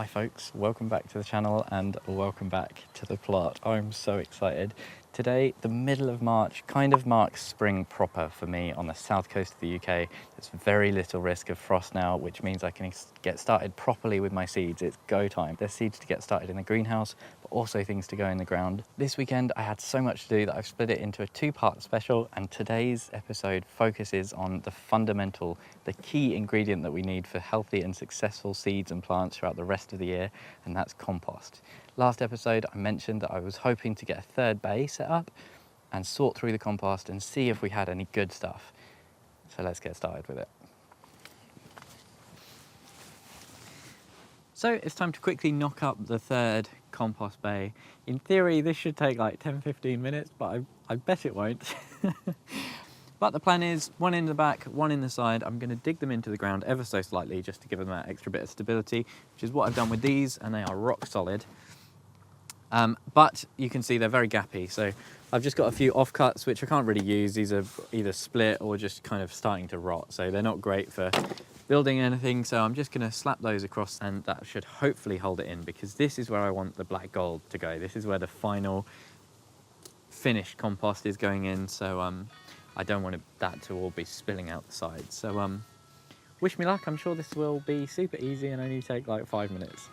Hi folks, welcome back to the channel and welcome back to the plot. I'm so excited. Today, the middle of March, kind of marks spring proper for me on the south coast of the UK. There's very little risk of frost now, which means I can get started properly with my seeds. It's go time. There's seeds to get started in the greenhouse, but also things to go in the ground. This weekend, I had so much to do that I've split it into a two-part special, and today's episode focuses on the key ingredient that we need for healthy and successful seeds and plants throughout the rest of the year, and that's compost. Last episode, I mentioned that I was hoping to get a third bay set up and sort through the compost and see if we had any good stuff. So let's get started with it. So it's time to quickly knock up the third compost bay. In theory, this should take like 10-15 minutes, but I bet it won't. But the plan is one in the back, one in the side. I'm going to dig them into the ground ever so slightly just to give them that extra bit of stability, which is what I've done with these, and they are rock solid. But you can see they're very gappy, so I've just got a few offcuts which I can't really use. These are either split or just kind of starting to rot, so they're not great for building anything. So I'm just going to slap those across, and that should hopefully hold it in, because this is where I want the black gold to go. This is where the final finished compost is going in, so I don't want that to all be spilling out the sides. So wish me luck. I'm sure this will be super easy and only take like 5 minutes.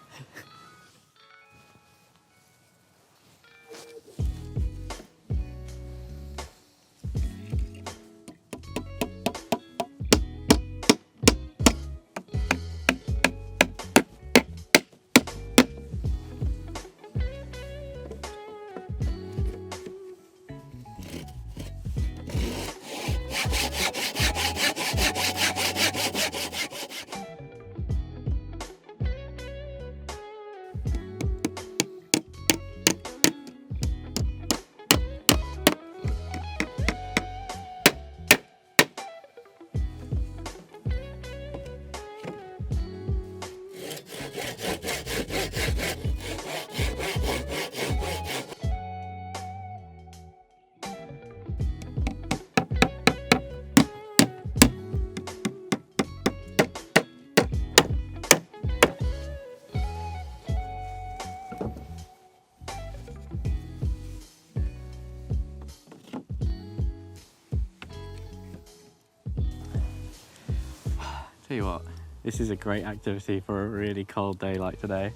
Tell you what, this is a great activity for a really cold day like today.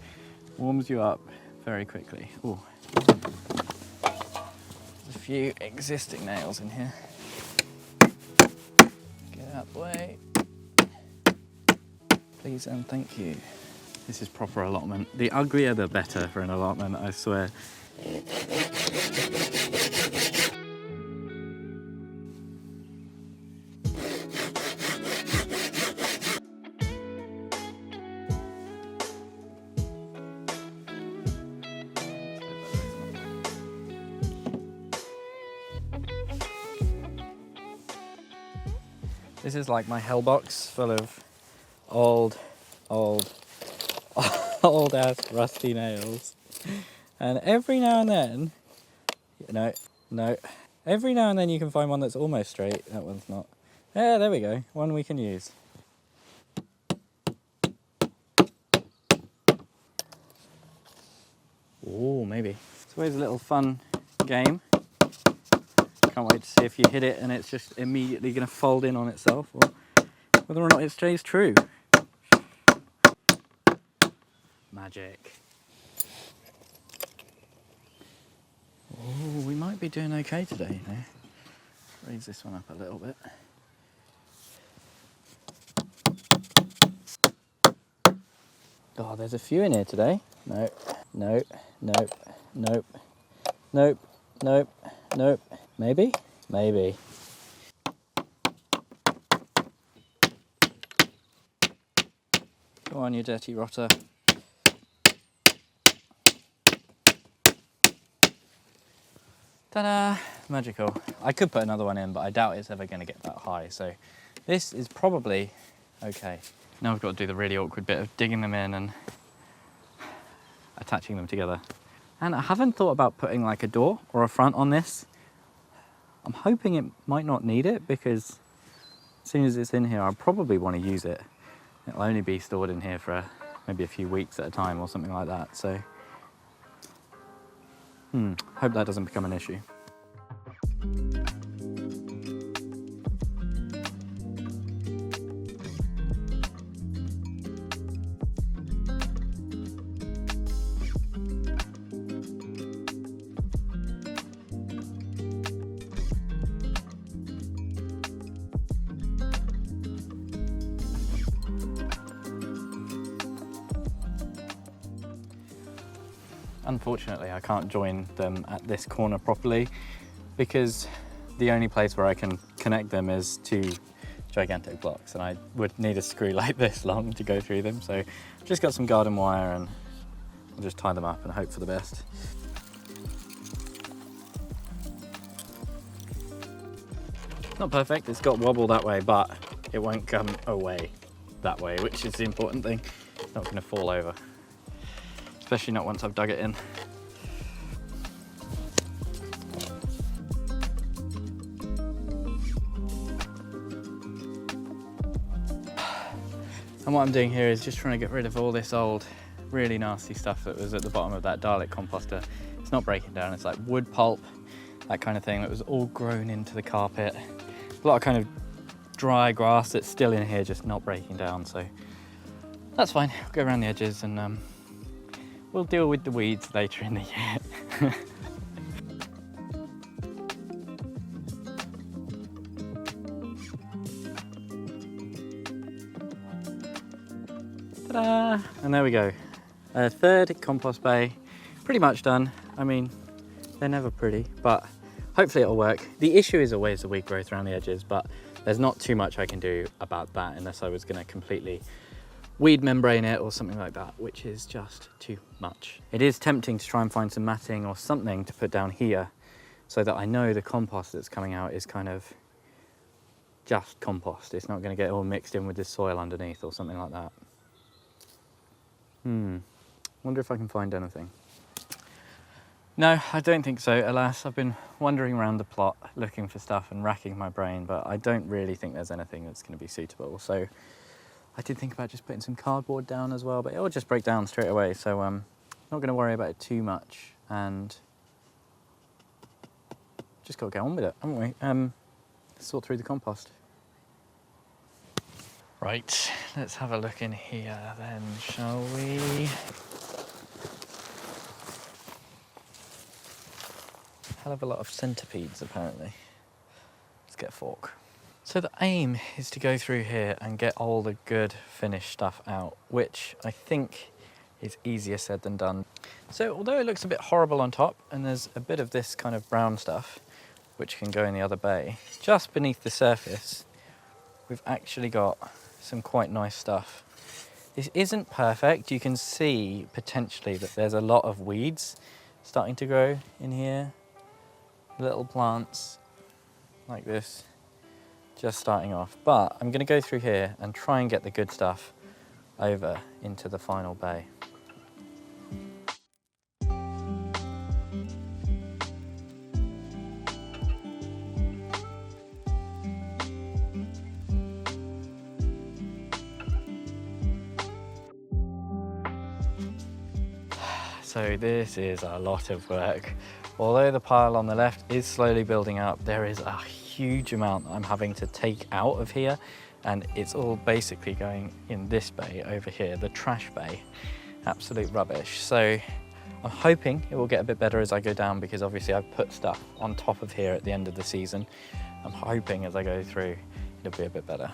Warms you up very quickly. Ooh. There's a few existing nails in here. Get out of the way. Please and thank you. This is proper allotment. The uglier the better for an allotment, I swear. This is like my hell box full of old ass rusty nails. And every now and then, every now and then you can find one that's almost straight. That one's not. Yeah, there we go. One we can use. Oh, maybe. It's always a little fun game. Can't wait to see if you hit it and it's just immediately going to fold in on itself, or whether or not it stays true. Magic. Oh, we might be doing okay today, you know. Raise this one up a little bit. Oh, there's a few in here today. Nope, nope, nope, nope, nope, nope, nope. Maybe? Maybe. Go on, you dirty rotter. Ta-da! Magical. I could put another one in, but I doubt it's ever going to get that high. So this is probably okay. Now we've got to do the really awkward bit of digging them in and attaching them together. And I haven't thought about putting like a door or a front on this. I'm hoping it might not need it, because as soon as it's in here, I'll probably want to use it. It'll only be stored in here for maybe a few weeks at a time or something like that. So, hope that doesn't become an issue. Unfortunately, I can't join them at this corner properly because the only place where I can connect them is to gigantic blocks, and I would need a screw like this long to go through them. So I've just got some garden wire and I'll just tie them up and hope for the best. Not perfect, it's got wobble that way, but it won't come away that way, which is the important thing. It's not going to fall over. Especially not once I've dug it in. And what I'm doing here is just trying to get rid of all this old, really nasty stuff that was at the bottom of that Dalek composter. It's not breaking down, it's like wood pulp, that kind of thing that was all grown into the carpet. A lot of kind of dry grass that's still in here, just not breaking down, so that's fine. I'll go around the edges and we'll deal with the weeds later in the year. Ta-da! And there we go. Third compost bay, pretty much done. I mean, they're never pretty, but hopefully it'll work. The issue is always the weed growth around the edges, but there's not too much I can do about that unless I was going to completely weed membrane it or something like that, which is just too much. It is tempting to try and find some matting or something to put down here so that I know the compost that's coming out is kind of just compost. It's not going to get all mixed in with the soil underneath or something like that. Wonder if I can find anything. No, I don't think so, alas. I've been wandering around the plot looking for stuff and racking my brain, but I don't really think there's anything that's going to be suitable. So I did think about just putting some cardboard down as well, but it'll just break down straight away, so not going to worry about it too much, and just got to get on with it, haven't we? Let's sort through the compost. Right, let's have a look in here then, shall we? Hell of a lot of centipedes, apparently. Let's get a fork. So the aim is to go through here and get all the good finished stuff out, which I think is easier said than done. So although it looks a bit horrible on top, and there's a bit of this kind of brown stuff, which can go in the other bay, just beneath the surface, we've actually got some quite nice stuff. This isn't perfect. You can see potentially that there's a lot of weeds starting to grow in here. Little plants like this, just starting off. But I'm going to go through here and try and get the good stuff over into the final bay. So this is a lot of work. Although the pile on the left is slowly building up, there is a huge amount that I'm having to take out of here, and it's all basically going in this bay over here, the trash bay. Absolute rubbish. So I'm hoping it will get a bit better as I go down, because obviously I've put stuff on top of here at the end of the season. I'm hoping as I go through it'll be a bit better.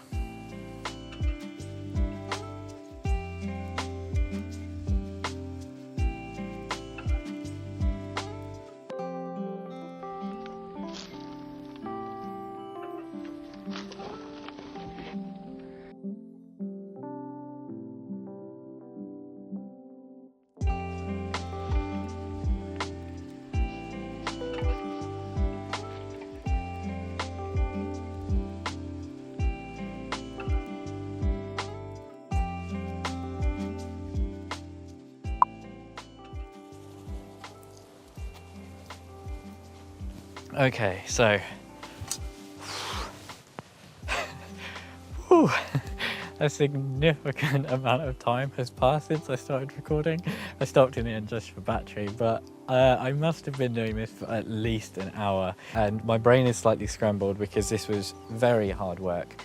Okay, so a significant amount of time has passed since I started recording. I stopped in the end just for battery, but I must have been doing this for at least an hour, and my brain is slightly scrambled because this was very hard work.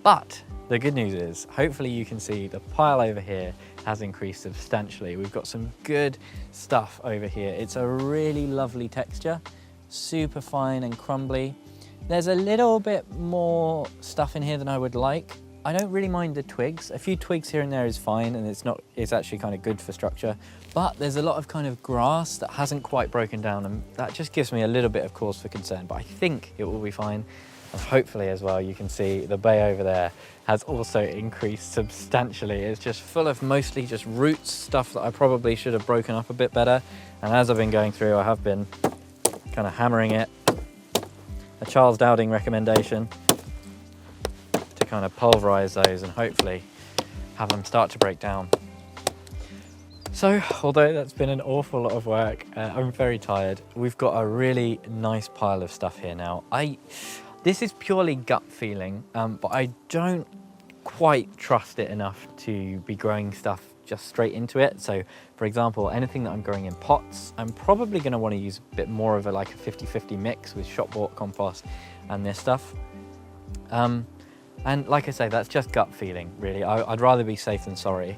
But the good news is, hopefully you can see the pile over here has increased substantially. We've got some good stuff over here. It's a really lovely texture, super fine and crumbly. There's a little bit more stuff in here than I would like. I don't really mind the twigs. A few twigs here and there is fine, and it's actually kind of good for structure. But there's a lot of kind of grass that hasn't quite broken down, and that just gives me a little bit of cause for concern, but I think it will be fine. And hopefully as well, you can see the bay over there has also increased substantially. It's just full of mostly just roots, stuff that I probably should have broken up a bit better. And as I've been going through, I have been kind of hammering it. A Charles Dowding recommendation to kind of pulverize those and hopefully have them start to break down. So, although that's been an awful lot of work, I'm very tired. We've got a really nice pile of stuff here now. This is purely gut feeling, but I don't quite trust it enough to be growing stuff just straight into it. So, for example, anything that I'm growing in pots, I'm probably going to want to use a bit more of a 50-50 mix with shop-bought compost and this stuff. And like I say, that's just gut feeling, really. I'd rather be safe than sorry.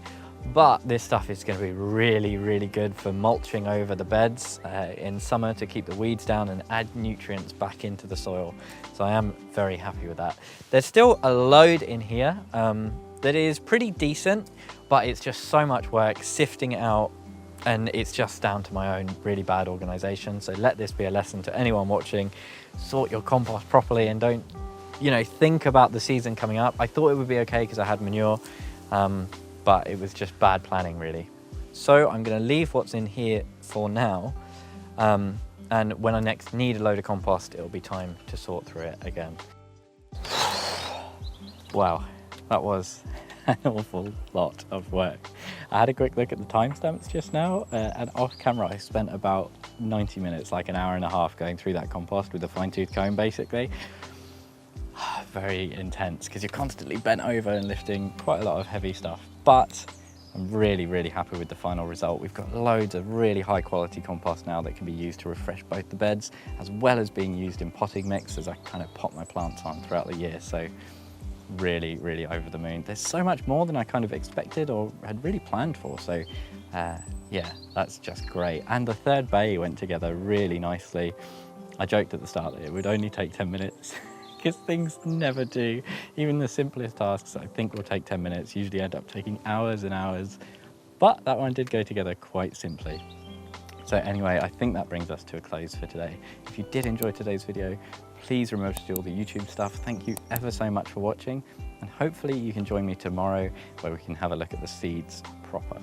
But this stuff is going to be really, really good for mulching over the beds in summer to keep the weeds down and add nutrients back into the soil. So I am very happy with that. There's still a load in here that is pretty decent, but it's just so much work sifting it out, and it's just down to my own really bad organization. So let this be a lesson to anyone watching. Sort your compost properly and don't, think about the season coming up. I thought it would be okay because I had manure. But it was just bad planning, really. So I'm going to leave what's in here for now, and when I next need a load of compost, it'll be time to sort through it again. Wow, that was an awful lot of work. I had a quick look at the timestamps just now, and off camera I spent about 90 minutes, like an hour and a half, going through that compost with a fine-tooth comb, basically. Very intense because you're constantly bent over and lifting quite a lot of heavy stuff, but I'm really, really happy with the final result. We've got loads of really high quality compost now that can be used to refresh both the beds as well as being used in potting mix as I kind of pot my plants on throughout the year. So really, really over the moon. There's so much more than I kind of expected or had really planned for. So yeah, that's just great. And the third bay went together really nicely. I joked at the start that it would only take 10 minutes. Because things never do. Even the simplest tasks I think will take 10 minutes usually end up taking hours and hours. But that one did go together quite simply. So anyway, I think that brings us to a close for today. If you did enjoy today's video, please remember to do all the YouTube stuff. Thank you ever so much for watching. And hopefully you can join me tomorrow where we can have a look at the seeds proper.